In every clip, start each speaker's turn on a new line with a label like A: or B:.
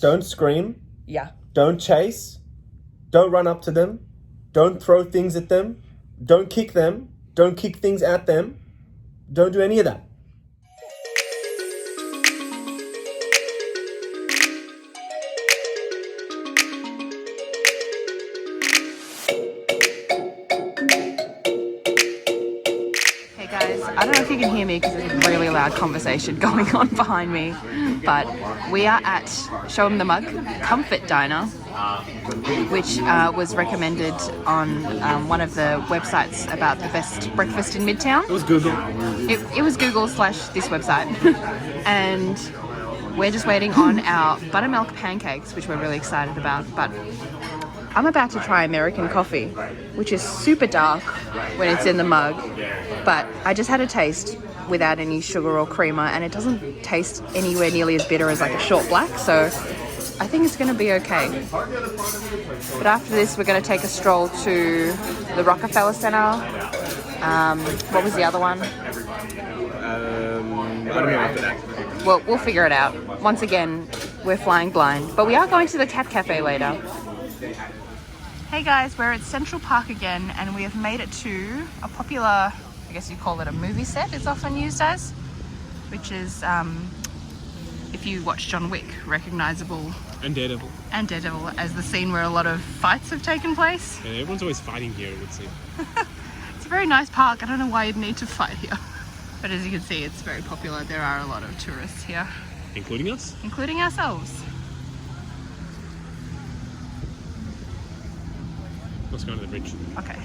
A: Don't scream.
B: Yeah.
A: Don't chase. Don't run up to them. Don't throw things at them. Don't kick them. Don't kick things at them. Don't do any of that.
B: Hey guys, I don't know if you can hear me because there's a really loud conversation going on behind me, but we are at Show 'em the Mug Comfort Diner, which was recommended on one of the websites about the best breakfast in Midtown.
A: It was Google.
B: It was Google / this website. And we're just waiting on our buttermilk pancakes, which we're really excited about. But I'm about to try American coffee, which is super dark when it's in the mug. But I just had a taste without any sugar or creamer, and it doesn't taste anywhere nearly as bitter as like a short black. So I think it's going to be okay. But after this, we're going to take a stroll to the Rockefeller Center. What was the other one?
A: I don't know after that.
B: Well, we'll figure it out. Once again, we're flying blind. But we are going to the Cat Cafe later. Hey guys, we're at Central Park again, and we have made it to a popular, I guess you call it a movie set, it's often used as, which is, if you watch John Wick, recognisable.
A: And Daredevil.
B: And Daredevil as the scene where a lot of fights have taken place.
A: Yeah, everyone's always fighting here, it would seem.
B: It's a very nice park. I don't know why you'd need to fight here. But as you can see, it's very popular. There are a lot of tourists here.
A: Including us?
B: Including ourselves.
A: Let's go to the bridge.
B: Okay.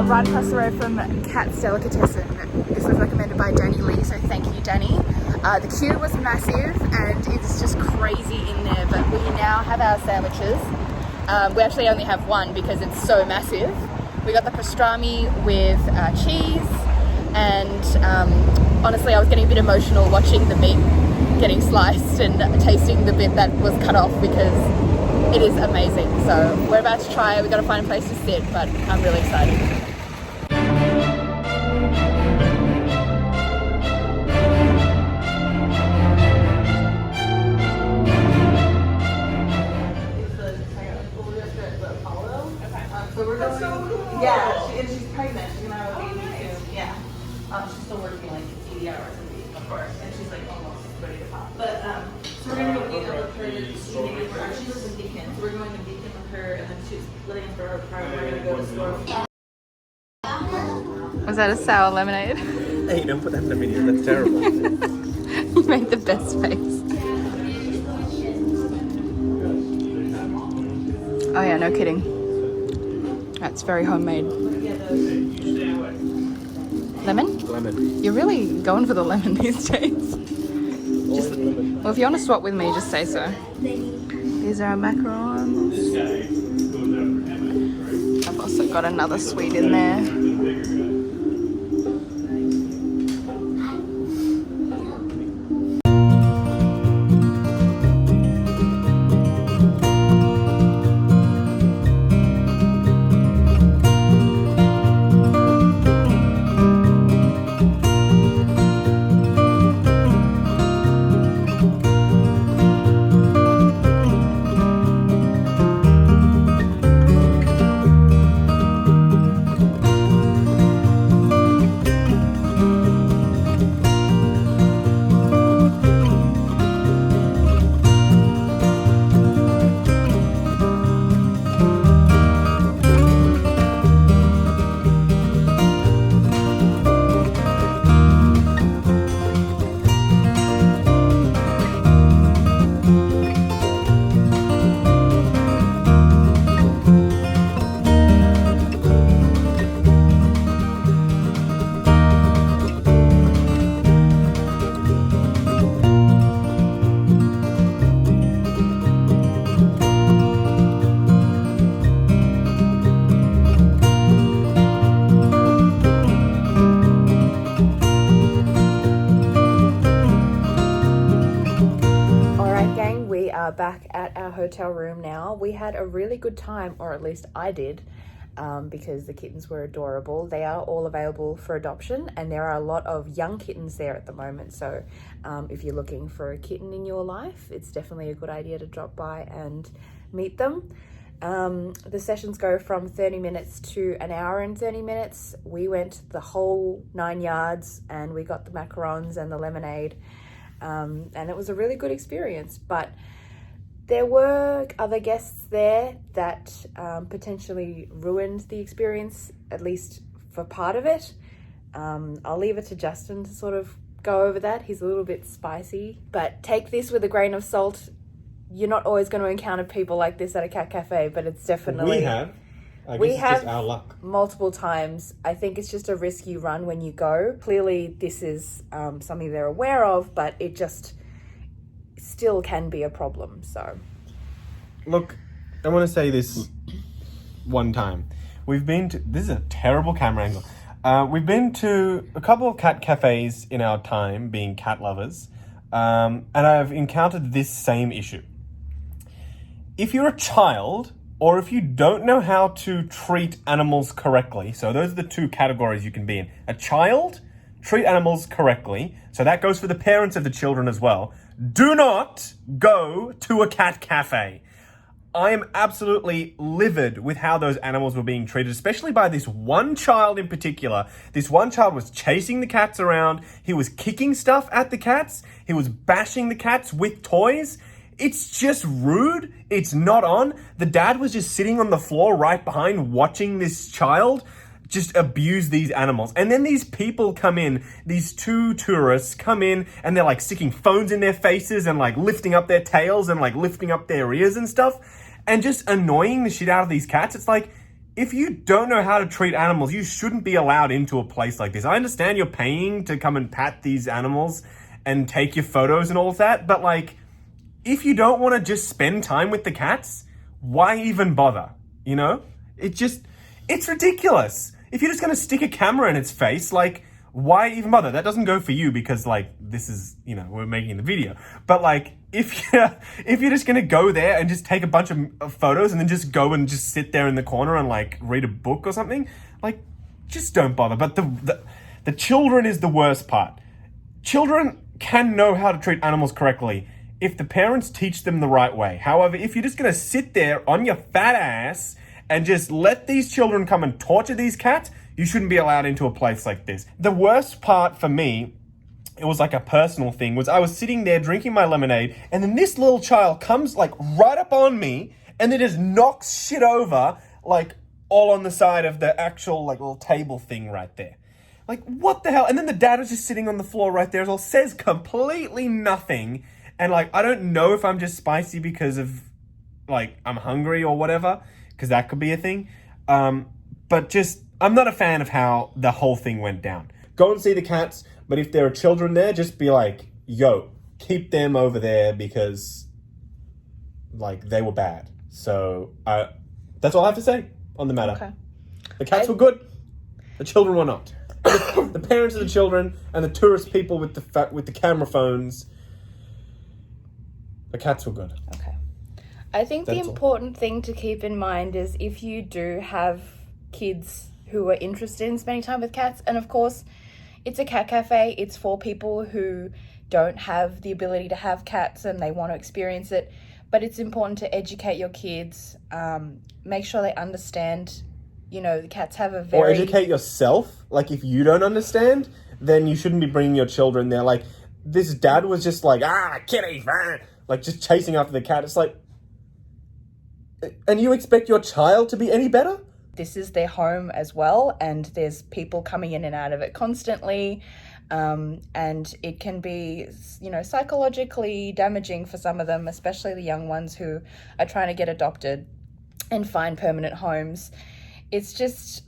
B: Right across the road from Katz Delicatessen. This was recommended by Danny Lee, so thank you, Danny. The queue was massive and it's just crazy in there, but we now have our sandwiches. We actually only have one because it's so massive. We got the pastrami with cheese, and honestly I was getting a bit emotional watching the meat getting sliced and tasting the bit that was cut off because it is amazing. So we're about to try it. We've got to find a place to sit, but I'm really excited.
C: And she's pregnant. She's gonna have a baby soon. Yeah. She's still working like 80 hours a week, of course, and she's like almost ready to pop. But so we're gonna go meet up with her this evening. She lives in Beacon, so we're going to Beacon with her, and then she's living in her apartment. We're gonna go to store.
B: Was that a sour lemonade?
A: Hey, don't put that in the video. That's terrible.
B: You made the best face. Oh yeah, no kidding. That's very homemade. Lemon?
A: Lemon.
B: You're really going for the lemon these days. Well, if you want to swap with me, just say so. These are our macarons. I've also got another sweet in there. back at our hotel room now. We had a really good time, or at least I did, because the kittens were adorable. They are all available for adoption, and there are a lot of young kittens there at the moment. So if you're looking for a kitten in your life, it's definitely a good idea to drop by and meet them. The sessions go from 30 minutes to an hour and 30 minutes. We went the whole 9 yards, and we got the macarons and the lemonade. And it was a really good experience, but there were other guests there that potentially ruined the experience, at least for part of it. I'll leave it to Justin to sort of go over that. He's a little bit spicy, but take this with a grain of salt. You're not always going to encounter people like this at a cat cafe, but it's definitely...
A: We have. I guess it's just our luck.
B: Multiple times. I think it's just a risk you run when you go. Clearly, this is something they're aware of, but it just still can be a problem. So,
A: look, I want to say this one time. We've been to... This is a terrible camera angle. We've been to a couple of cat cafes in our time, being cat lovers, and I've encountered this same issue. If you're a child, or if you don't know how to treat animals correctly, so those are the two categories you can be in. A child, treat animals correctly, so that goes for the parents of the children as well. Do not go to a cat cafe. I am absolutely livid with how those animals were being treated, especially by this one child in particular. This one child was chasing the cats around. He was kicking stuff at the cats. He was bashing the cats with toys. It's just rude. It's not on. The dad was just sitting on the floor right behind watching this child just abuse these animals. And then these people come in, these two tourists come in, and they're like sticking phones in their faces and like lifting up their tails and like lifting up their ears and stuff and just annoying the shit out of these cats. It's like, if you don't know how to treat animals, you shouldn't be allowed into a place like this. I understand you're paying to come and pat these animals and take your photos and all of that, but like, if you don't want to just spend time with the cats, why even bother? You know? It's ridiculous. If you're just going to stick a camera in its face, like, why even bother? That doesn't go for you because, like, this is, you know, we're making the video. But, like, if you're just going to go there and just take a bunch of photos and then just go and just sit there in the corner and, like, read a book or something, like, just don't bother. But the children is the worst part. Children can know how to treat animals correctly if the parents teach them the right way. However, if you're just going to sit there on your fat ass and just let these children come and torture these cats, you shouldn't be allowed into a place like this. The worst part for me, it was like a personal thing, was I was sitting there drinking my lemonade, and then this little child comes like right up on me and then just knocks shit over, like all on the side of the actual like little table thing right there. Like, what the hell? And then the dad was just sitting on the floor right there as well, says completely nothing. And, like, I don't know if I'm just spicy because of, like, I'm hungry or whatever, because that could be a thing. But just, I'm not a fan of how the whole thing went down. Go and see the cats, but if there are children there, just be like, yo, keep them over there because, like, they were bad. So, that's all I have to say on the matter.
B: Okay.
A: The cats were good. The children were not. The parents of the children and the tourist people with the camera phones... The cats were good.
B: Okay. I think the important thing to keep in mind is if you do have kids who are interested in spending time with cats, and of course, it's a cat cafe, it's for people who don't have the ability to have cats and they want to experience it, but it's important to educate your kids, make sure they understand, you know, the cats have a very...
A: Or educate yourself. Like, if you don't understand, then you shouldn't be bringing your children there. Like, this dad was just like, kitty, like just chasing after the cat. It's like, and you expect your child to be any better?
B: This is their home as well, and there's people coming in and out of it constantly, and it can be, you know, psychologically damaging for some of them, especially the young ones who are trying to get adopted and find permanent homes. It's just,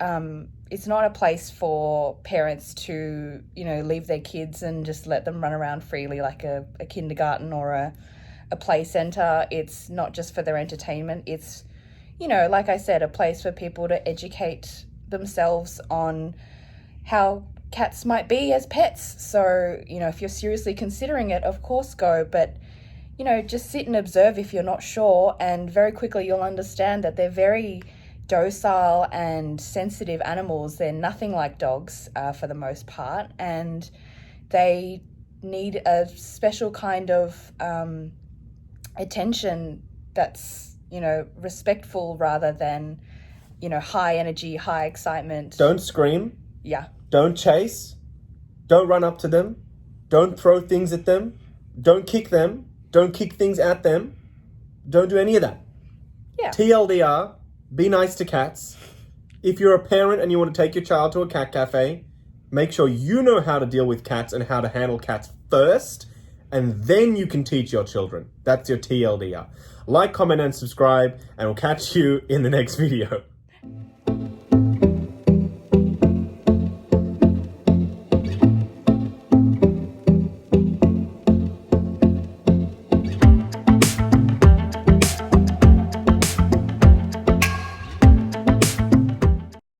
B: it's not a place for parents to, you know, leave their kids and just let them run around freely like a kindergarten or a play center. It's not just for their entertainment. It's, you know, like I said, a place for people to educate themselves on how cats might be as pets. So, you know, if you're seriously considering it, of course go, but just sit and observe if you're not sure, and very quickly you'll understand that they're very docile and sensitive animals. They're nothing like dogs for the most part, and they need a special kind of attention that's, respectful rather than, high energy, high excitement.
A: Don't scream.
B: Yeah.
A: Don't chase. Don't run up to them. Don't throw things at them. Don't kick them. Don't kick things at them. Don't do any of that.
B: Yeah.
A: TLDR, be nice to cats. If you're a parent and you want to take your child to a cat cafe, make sure you know how to deal with cats and how to handle cats first, and then you can teach your children. That's your TLDR. Like, comment, and subscribe, and we'll catch you in the next video.